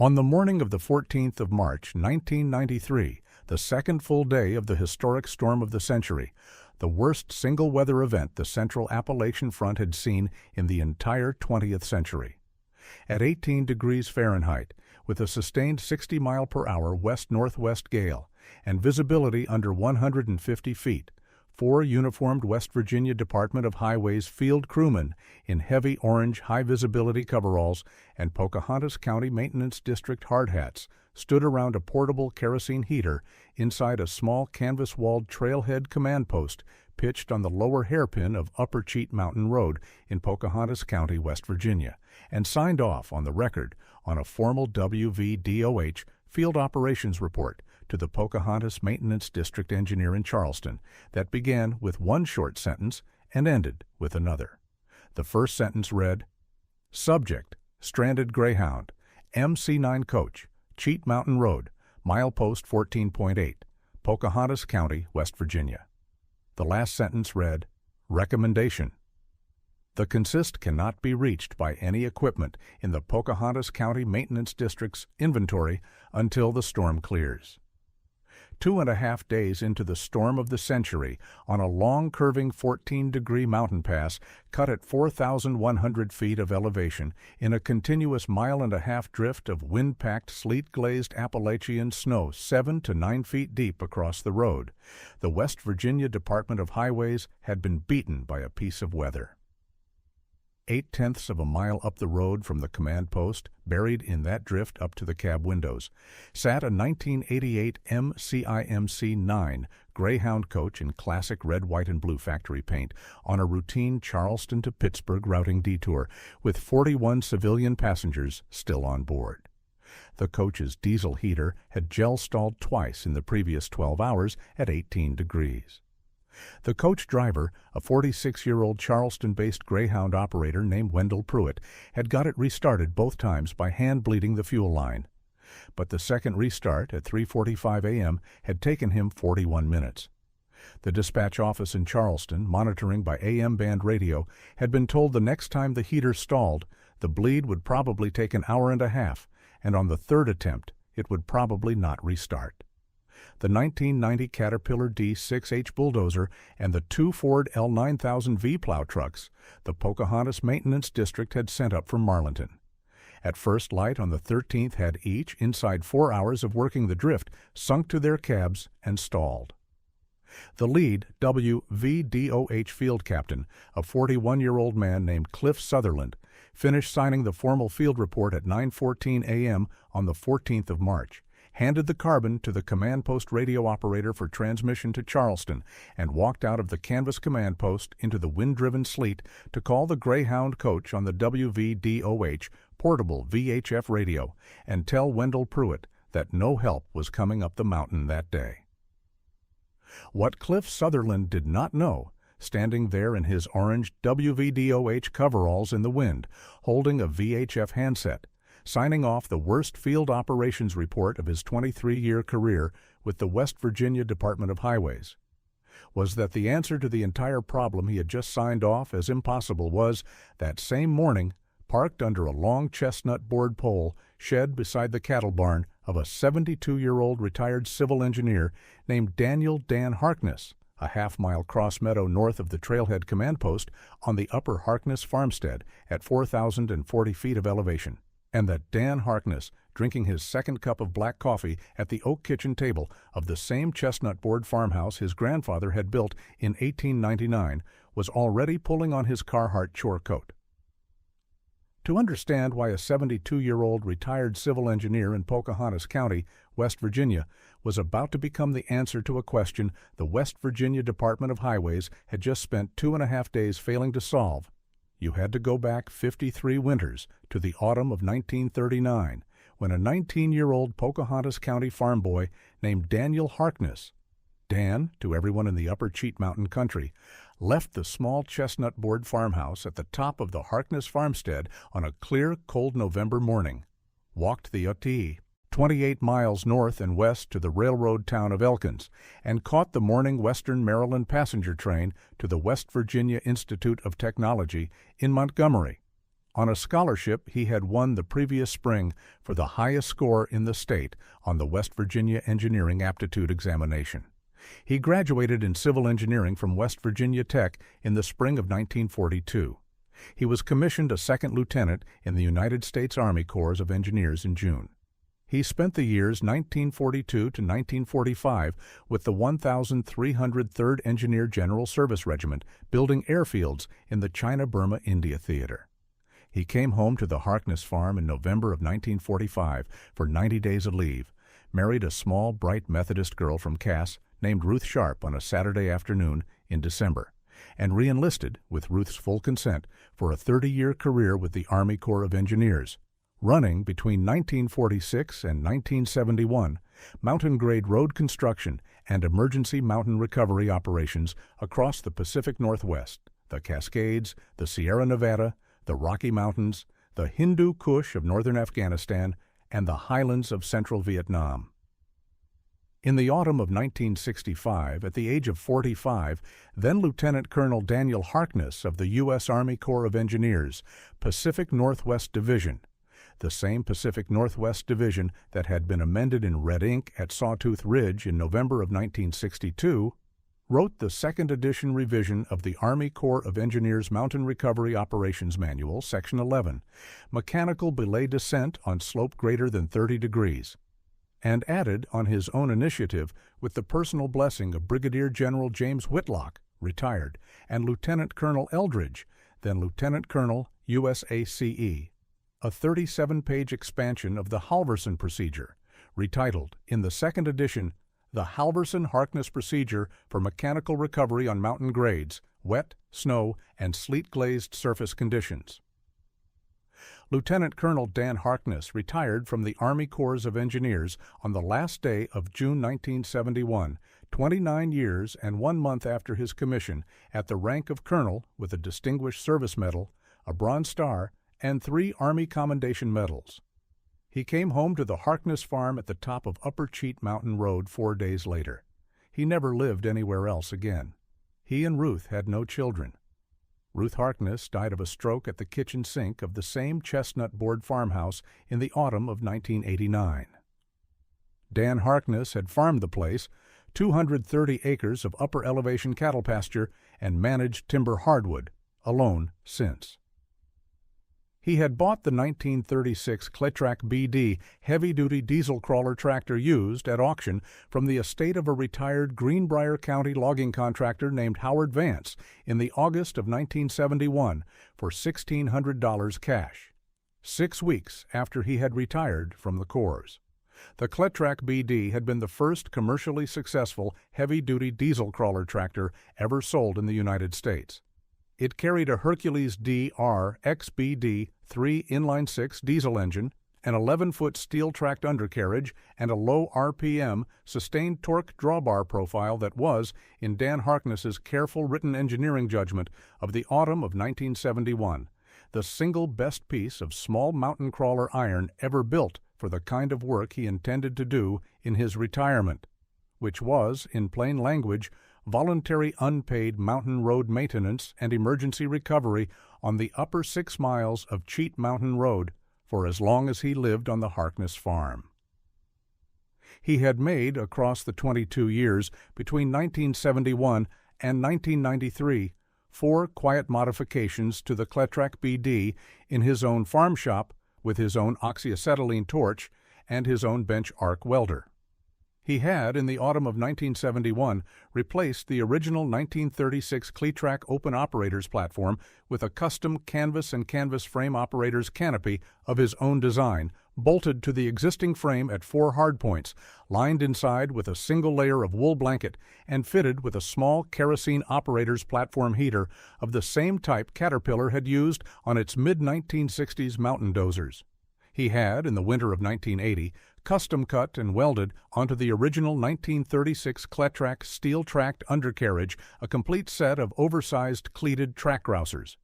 On the morning of the 14th of March, 1993, the second full day of the historic storm of the century, the worst single weather event the central Appalachian front had seen in the entire 20th century. At 18 degrees Fahrenheit, with a sustained 60-mile-per-hour west-northwest gale and visibility under 150 feet, 4 uniformed West Virginia Department of Highways field crewmen in heavy orange high-visibility coveralls and Pocahontas County Maintenance District hard hats stood around a portable kerosene heater inside a small canvas-walled trailhead command post pitched on the lower hairpin of Upper Cheat Mountain Road in Pocahontas County, West Virginia, and signed off on the record on a formal WVDOH field operations report to the Pocahontas Maintenance District engineer in Charleston that began with one short sentence and ended with another. The first sentence read, "Subject, stranded Greyhound, MC9 coach, Cheat Mountain Road, milepost 14.8, Pocahontas County, West Virginia." The last sentence read, "Recommendation. The consist cannot be reached by any equipment in the Pocahontas County Maintenance District's inventory until the storm clears." 2.5 days into the storm of the century, on a long curving 14-degree mountain pass cut at 4,100 feet of elevation in a continuous mile-and-a-half drift of wind-packed, sleet-glazed Appalachian snow 7 to 9 feet deep across the road, the West Virginia Department of Highways had been beaten by a piece of weather. 8/10 of a mile up the road from the command post, buried in that drift up to the cab windows, sat a 1988 MCIMC-9 Greyhound coach in classic red, white, and blue factory paint on a routine Charleston to Pittsburgh routing detour, with 41 civilian passengers still on board. The coach's diesel heater had gel-stalled twice in the previous 12 hours at 18 degrees. The coach driver, a 46-year-old Charleston-based Greyhound operator named Wendell Pruitt, had got it restarted both times by hand-bleeding the fuel line. But the second restart at 3:45 a.m. had taken him 41 minutes. The dispatch office in Charleston, monitoring by AM band radio, had been told the next time the heater stalled, the bleed would probably take an hour and a half, and on the third attempt, it would probably not restart. The 1990 Caterpillar D6H bulldozer and the 2 Ford L9000V plow trucks the Pocahontas Maintenance District had sent up from Marlinton. At first light on the 13th had each, inside 4 hours of working the drift, sunk to their cabs and stalled. The lead WVDOH field captain, a 41-year-old man named Cliff Sutherland, finished signing the formal field report at 9:14 a.m. on the 14th of March. Handed the carbon to the command post radio operator for transmission to Charleston, and walked out of the canvas command post into the wind-driven sleet to call the Greyhound coach on the WVDOH portable VHF radio and tell Wendell Pruitt that no help was coming up the mountain that day. What Cliff Sutherland did not know, standing there in his orange WVDOH coveralls in the wind, holding a VHF handset, signing off the worst field operations report of his 23-year career with the West Virginia Department of Highways, was that the answer to the entire problem he had just signed off as impossible was, that same morning, parked under a long chestnut board pole shed beside the cattle barn of a 72-year-old retired civil engineer named Dan Harkness, a half-mile cross-meadow north of the trailhead command post on the upper Harkness farmstead at 4,040 feet of elevation. And that Dan Harkness, drinking his second cup of black coffee at the oak kitchen table of the same chestnut board farmhouse his grandfather had built in 1899, was already pulling on his Carhartt chore coat. To understand why a 72-year-old retired civil engineer in Pocahontas County, West Virginia, was about to become the answer to a question the West Virginia Department of Highways had just spent 2.5 days failing to solve, you had to go back 53 winters to the autumn of 1939, when a 19-year-old Pocahontas County farm boy named Daniel Harkness, Dan to everyone in the Upper Cheat Mountain country, left the small chestnut board farmhouse at the top of the Harkness farmstead on a clear, cold November morning, walked the UT 28 miles north and west to the railroad town of Elkins, and caught the morning Western Maryland passenger train to the West Virginia Institute of Technology in Montgomery, on a scholarship he had won the previous spring for the highest score in the state on the West Virginia Engineering Aptitude Examination. He graduated in civil engineering from West Virginia Tech in the spring of 1942. He was commissioned a second lieutenant in the United States Army Corps of Engineers in June. He spent the years 1942 to 1945 with the 1,303rd Engineer General Service Regiment building airfields in the China-Burma India Theater. He came home to the Harkness farm in November of 1945 for 90 days of leave, married a small, bright Methodist girl from Cass named Ruth Sharp on a Saturday afternoon in December, and re-enlisted, with Ruth's full consent, for a 30-year career with the Army Corps of Engineers, running between 1946 and 1971 mountain-grade road construction and emergency mountain recovery operations across the Pacific Northwest, the Cascades, the Sierra Nevada, the Rocky Mountains, the Hindu Kush of northern Afghanistan, and the highlands of central Vietnam. In the autumn of 1965, at the age of 45, then Lieutenant Colonel Daniel Harkness of the U.S. Army Corps of Engineers, Pacific Northwest Division, the same Pacific Northwest Division that had been amended in red ink at Sawtooth Ridge in November of 1962, wrote the second edition revision of the Army Corps of Engineers Mountain Recovery Operations Manual, Section 11, Mechanical Belay Descent on Slope Greater than 30 Degrees, and added on his own initiative with the personal blessing of Brigadier General James Whitlock, retired, and Lieutenant Colonel Eldridge, then Lieutenant Colonel, USACE, a 37-page expansion of the Halverson Procedure, retitled, in the second edition, The Halverson-Harkness Procedure for Mechanical Recovery on Mountain Grades, Wet, Snow, and Sleet-Glazed Surface Conditions. Lieutenant Colonel Dan Harkness retired from the Army Corps of Engineers on the last day of June 1971, 29 years and 1 month after his commission, at the rank of colonel with a Distinguished Service Medal, a Bronze Star, and 3 Army Commendation Medals. He came home to the Harkness farm at the top of Upper Cheat Mountain Road 4 days later. He never lived anywhere else again. He and Ruth had no children. Ruth Harkness died of a stroke at the kitchen sink of the same chestnut board farmhouse in the autumn of 1989. Dan Harkness had farmed the place, 230 acres of upper elevation cattle pasture, and managed timber hardwood, alone since. He had bought the 1936 Cletrac BD heavy-duty diesel crawler tractor used at auction from the estate of a retired Greenbrier County logging contractor named Howard Vance in the August of 1971 for $1,600 cash, 6 weeks after he had retired from the Corps. The Cletrac BD had been the first commercially successful heavy-duty diesel crawler tractor ever sold in the United States. It carried a Hercules DR XBD 3 inline-six diesel engine, an 11-foot steel-tracked undercarriage, and a low RPM sustained torque drawbar profile that was, in Dan Harkness's careful written engineering judgment of the autumn of 1971, the single best piece of small mountain crawler iron ever built for the kind of work he intended to do in his retirement, which was, in plain language, voluntary unpaid mountain road maintenance and emergency recovery on the upper 6 miles of Cheat Mountain Road for as long as he lived on the Harkness farm. He had made, across the 22 years between 1971 and 1993, 4 quiet modifications to the Cletrac BD in his own farm shop with his own oxyacetylene torch and his own bench arc welder. He had, in the autumn of 1971, replaced the original 1936 Cletrac Open Operators platform with a custom canvas and canvas frame operator's canopy of his own design, bolted to the existing frame at 4 hardpoints, lined inside with a single layer of wool blanket, and fitted with a small kerosene operator's platform heater of the same type Caterpillar had used on its mid-1960s mountain dozers. He had, in the winter of 1980, custom cut and welded onto the original 1936 Cletrac steel-tracked undercarriage a complete set of oversized cleated track grousers.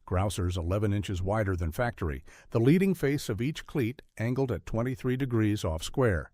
Grousers 11 inches wider than factory, the leading face of each cleat angled at 23 degrees off square.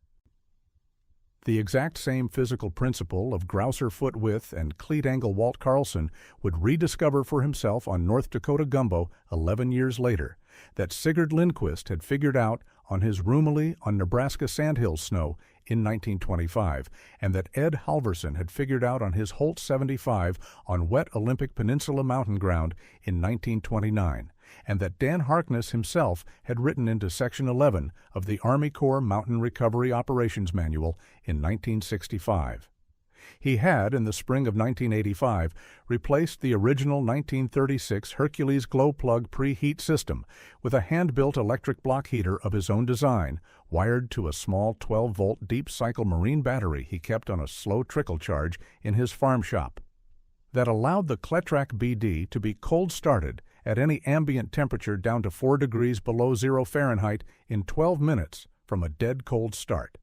The exact same physical principle of grouser foot width and cleat angle Walt Carlson would rediscover for himself on North Dakota Gumbo 11 years later, that Sigurd Lindquist had figured out on his Rumilly on Nebraska Sandhills snow in 1925, and that Ed Halverson had figured out on his Holt 75 on wet Olympic Peninsula mountain ground in 1929, and that Dan Harkness himself had written into Section 11 of the Army Corps Mountain Recovery Operations Manual in 1965. He had, in the spring of 1985, replaced the original 1936 Hercules glow plug preheat system with a hand-built electric block heater of his own design, wired to a small 12-volt deep-cycle marine battery he kept on a slow trickle charge in his farm shop. That allowed the Cletrac BD to be cold-started at any ambient temperature down to 4 degrees below 0 Fahrenheit in 12 minutes from a dead-cold start.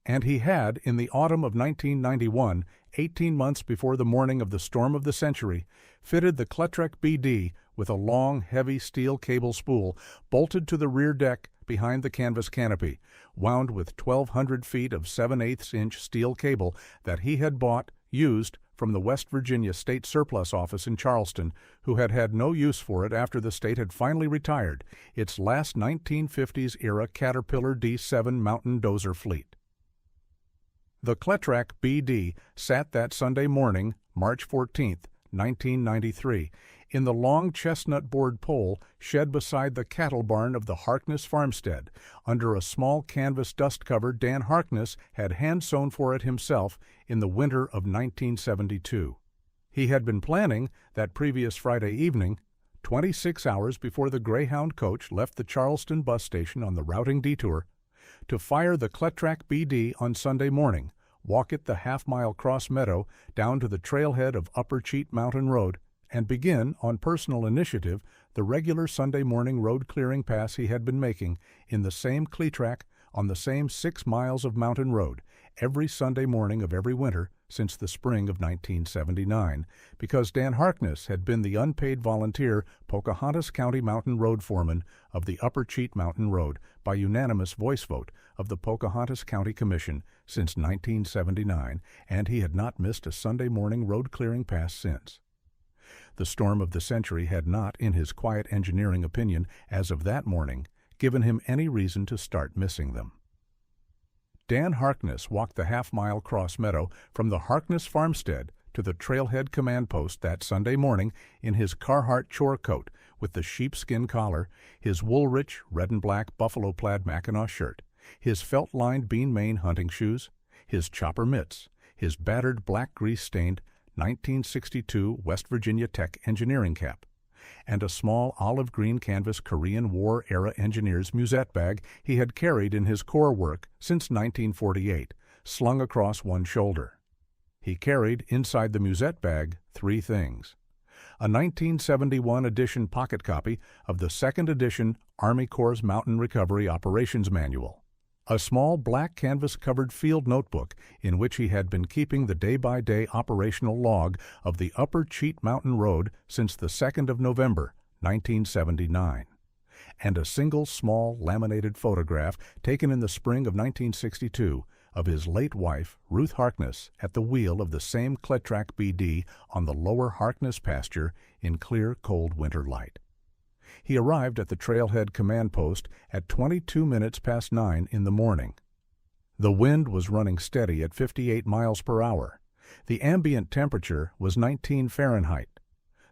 And he had, in the autumn of 1991, 18 months before the morning of the storm of the century, fitted the Cletrac BD with a long, heavy steel cable spool bolted to the rear deck behind the canvas canopy, wound with 1,200 feet of 7/8-inch steel cable that he had bought, used, from the West Virginia State Surplus Office in Charleston, who had had no use for it after the state had finally retired its last 1950s-era Caterpillar D7 mountain dozer fleet. The Cletrac BD sat that Sunday morning, March 14, 1993, in the long chestnut board pole shed beside the cattle barn of the Harkness farmstead, under a small canvas dust cover Dan Harkness had hand-sewn for it himself in the winter of 1972. He had been planning, that previous Friday evening, 26 hours before the Greyhound coach left the Charleston bus station on the routing detour, to fire the Cletrac BD on Sunday morning, walk it the half-mile cross-meadow down to the trailhead of Upper Cheat Mountain Road, and begin, on personal initiative, the regular Sunday morning road-clearing pass he had been making in the same Cletrac on the same 6 miles of mountain road every Sunday morning of every winter since the spring of 1979, because Dan Harkness had been the unpaid volunteer Pocahontas County Mountain Road foreman of the Upper Cheat Mountain Road by unanimous voice vote of the Pocahontas County Commission since 1979, and he had not missed a Sunday morning road-clearing pass since. The storm of the century had not, in his quiet engineering opinion, as of that morning, given him any reason to start missing them. Dan Harkness walked the half-mile cross-meadow from the Harkness farmstead to the trailhead command post that Sunday morning in his Carhartt chore coat with the sheepskin collar, his wool-rich red-and-black buffalo-plaid Mackinaw shirt, his felt-lined bean-mane hunting shoes, his chopper mitts, his battered black grease-stained 1962 West Virginia Tech engineering cap, and a small olive-green canvas Korean War-era engineer's musette bag he had carried in his Corps work since 1948, slung across one shoulder. He carried, inside the musette bag, 3 things: a 1971 edition pocket copy of the 2nd edition Army Corps Mountain Recovery Operations Manual, a small black canvas-covered field notebook in which he had been keeping the day-by-day operational log of the Upper Cheat Mountain Road since the 2nd of November, 1979, and a single small laminated photograph taken in the spring of 1962 of his late wife, Ruth Harkness, at the wheel of the same Cletrac BD on the lower Harkness pasture in clear, cold winter light. He arrived at the trailhead command post at 22 minutes past 9 in the morning. The wind was running steady at 58 miles per hour. The ambient temperature was 19 Fahrenheit.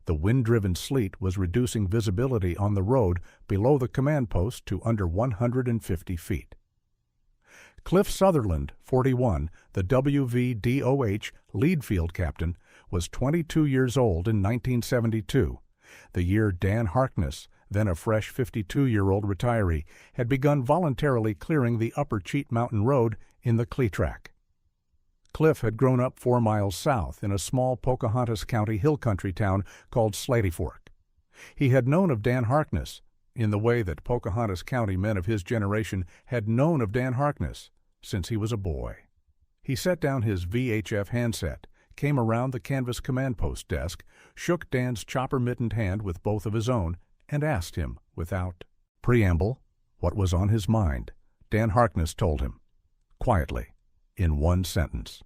The wind-driven sleet was reducing visibility on the road below the command post to under 150 feet. Cliff Sutherland, 41, the WVDOH lead field captain, was 22 years old in 1972, the year Dan Harkness, then a fresh 52-year-old retiree, had begun voluntarily clearing the Upper Cheat Mountain Road in the Cletrac. Cliff had grown up 4 miles south in a small Pocahontas County hill country town called Slaty Fork. He had known of Dan Harkness, in the way that Pocahontas County men of his generation had known of Dan Harkness since he was a boy. He set down his VHF handset, came around the canvas command post desk, shook Dan's chopper-mittened hand with both of his own, and asked him, without preamble, what was on his mind. Dan Harkness told him, quietly, in one sentence.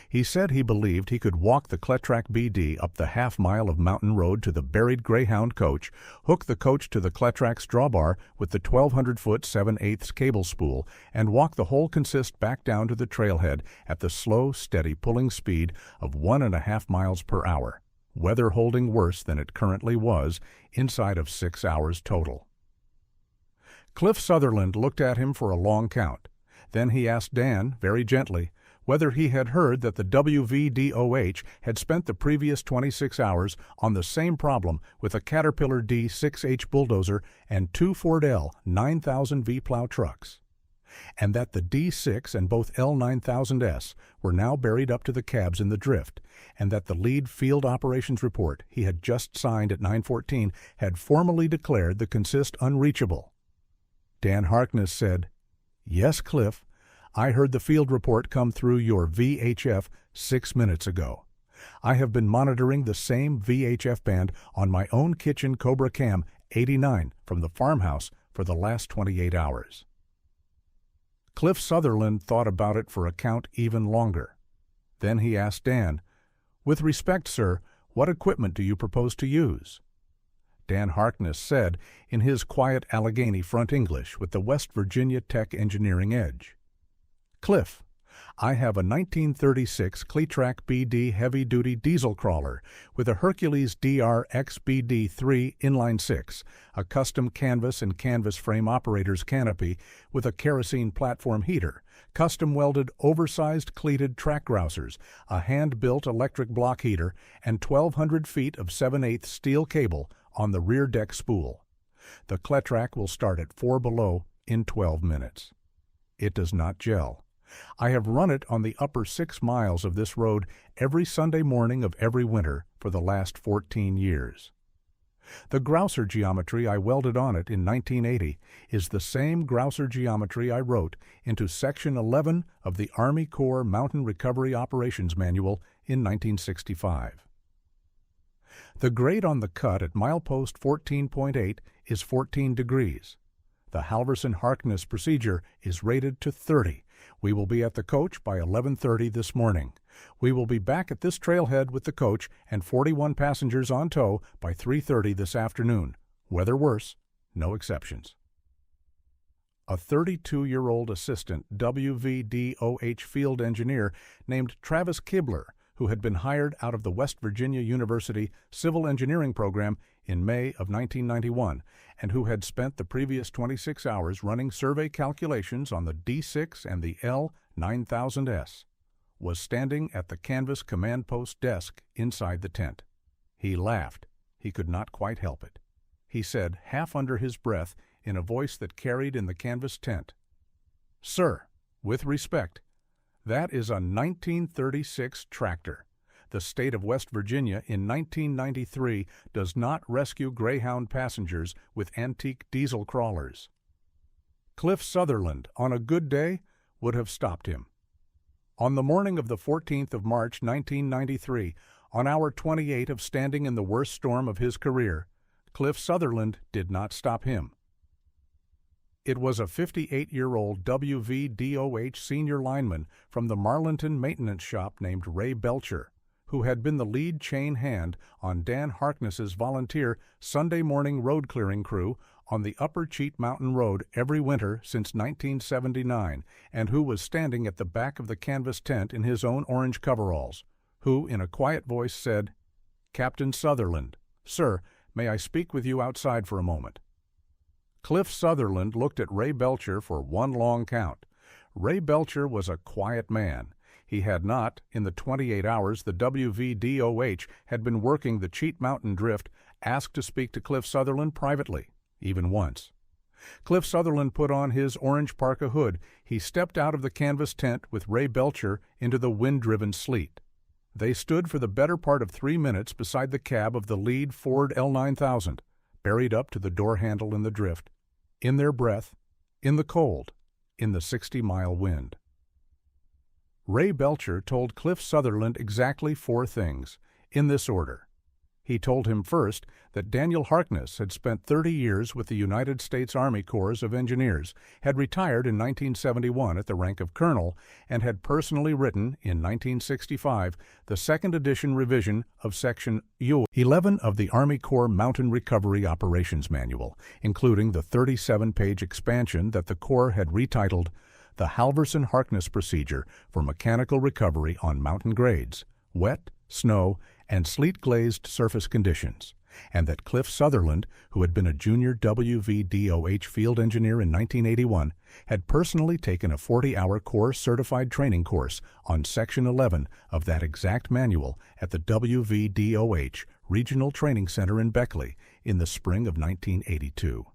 He said he believed he could walk the Cletrac BD up the half-mile of mountain road to the buried Greyhound coach, hook the coach to the Cletrac's drawbar with the 1,200-foot 7/8 cable spool, and walk the whole consist back down to the trailhead at the slow, steady pulling speed of 1.5 miles per hour, weather holding worse than it currently was, inside of 6 hours total. Cliff Sutherland looked at him for a long count. Then he asked Dan, very gently, whether he had heard that the WVDOH had spent the previous 26 hours on the same problem with a Caterpillar D6H bulldozer and 2 Ford L 9000 V-plow trucks, and that the D6 and both L9000S were now buried up to the cabs in the drift, and that the lead field operations report he had just signed at 9:14 had formally declared the consist unreachable. Dan Harkness said, "Yes, Cliff, I heard the field report come through your VHF 6 minutes ago. I have been monitoring the same VHF band on my own kitchen Cobra Cam 89 from the farmhouse for the last 28 hours. Cliff Sutherland thought about it for a count even longer. Then he asked Dan, "With respect, sir, what equipment do you propose to use?" Dan Harkness said, in his quiet Allegheny Front English with the West Virginia Tech engineering edge, "Cliff, I have a 1936 Cletrac BD heavy-duty diesel crawler with a Hercules DR XBD3 inline-six, a custom canvas and canvas frame operator's canopy with a kerosene platform heater, custom-welded oversized cleated track grousers, a hand-built electric block heater, and 1,200 feet of 7/8 steel cable on the rear deck spool. The Cletrac will start at 4 below in 12 minutes. It does not gel. I have run it on the upper 6 miles of this road every Sunday morning of every winter for the last 14 years. The grouser geometry I welded on it in 1980 is the same grouser geometry I wrote into Section 11 of the Army Corps Mountain Recovery Operations Manual in 1965. The grade on the cut at milepost 14.8 is 14 degrees. The Halverson-Harkness procedure is rated to 30. We will be at the coach by 11:30 this morning. We will be back at this trailhead with the coach and 41 passengers on tow by 3:30 this afternoon. Weather worse, no exceptions." A 32-year-old assistant WVDOH field engineer named Travis Kibler, who had been hired out of the West Virginia University Civil Engineering Program in May of 1991, and who had spent the previous 26 hours running survey calculations on the D6 and the L9000S, was standing at the canvas command post desk inside the tent. He laughed. He could not quite help it. He said, half under his breath, in a voice that carried in the canvas tent, "Sir, with respect, that is a 1936 tractor. The state of West Virginia in 1993 does not rescue Greyhound passengers with antique diesel crawlers." Cliff Sutherland, on a good day, would have stopped him. On the morning of the 14th of March, 1993, on hour 28 of standing in the worst storm of his career, Cliff Sutherland did not stop him. It was a 58-year-old WVDOH senior lineman from the Marlinton maintenance shop named Ray Belcher, who had been the lead chain hand on Dan Harkness's volunteer Sunday morning road clearing crew on the Upper Cheat Mountain Road every winter since 1979, and who was standing at the back of the canvas tent in his own orange coveralls, who in a quiet voice said, "Captain Sutherland, sir, may I speak with you outside for a moment?" Cliff Sutherland looked at Ray Belcher for one long count. Ray Belcher was a quiet man. He had not, in the 28 hours the WVDOH had been working the Cheat Mountain drift, asked to speak to Cliff Sutherland privately, even once. Cliff Sutherland put on his orange parka hood. He stepped out of the canvas tent with Ray Belcher into the wind-driven sleet. They stood for the better part of 3 minutes beside the cab of the lead Ford L9000, buried up to the door handle in the drift, in their breath, in the cold, in the 60-mile wind. Ray Belcher told Cliff Sutherland exactly 4 things, in this order. He told him first that Daniel Harkness had spent 30 years with the United States Army Corps of Engineers, had retired in 1971 at the rank of colonel, and had personally written, in 1965, the second edition revision of Section U 11 of the Army Corps Mountain Recovery Operations Manual, including the 37-page expansion that the Corps had retitled the Halverson-Harkness Procedure for Mechanical Recovery on Mountain Grades, Wet, Snow, and sleet-glazed surface conditions, and that Cliff Sutherland, who had been a junior WVDOH field engineer in 1981, had personally taken a 40-hour Corps certified training course on Section 11 of that exact manual at the WVDOH Regional Training Center in Beckley in the spring of 1982.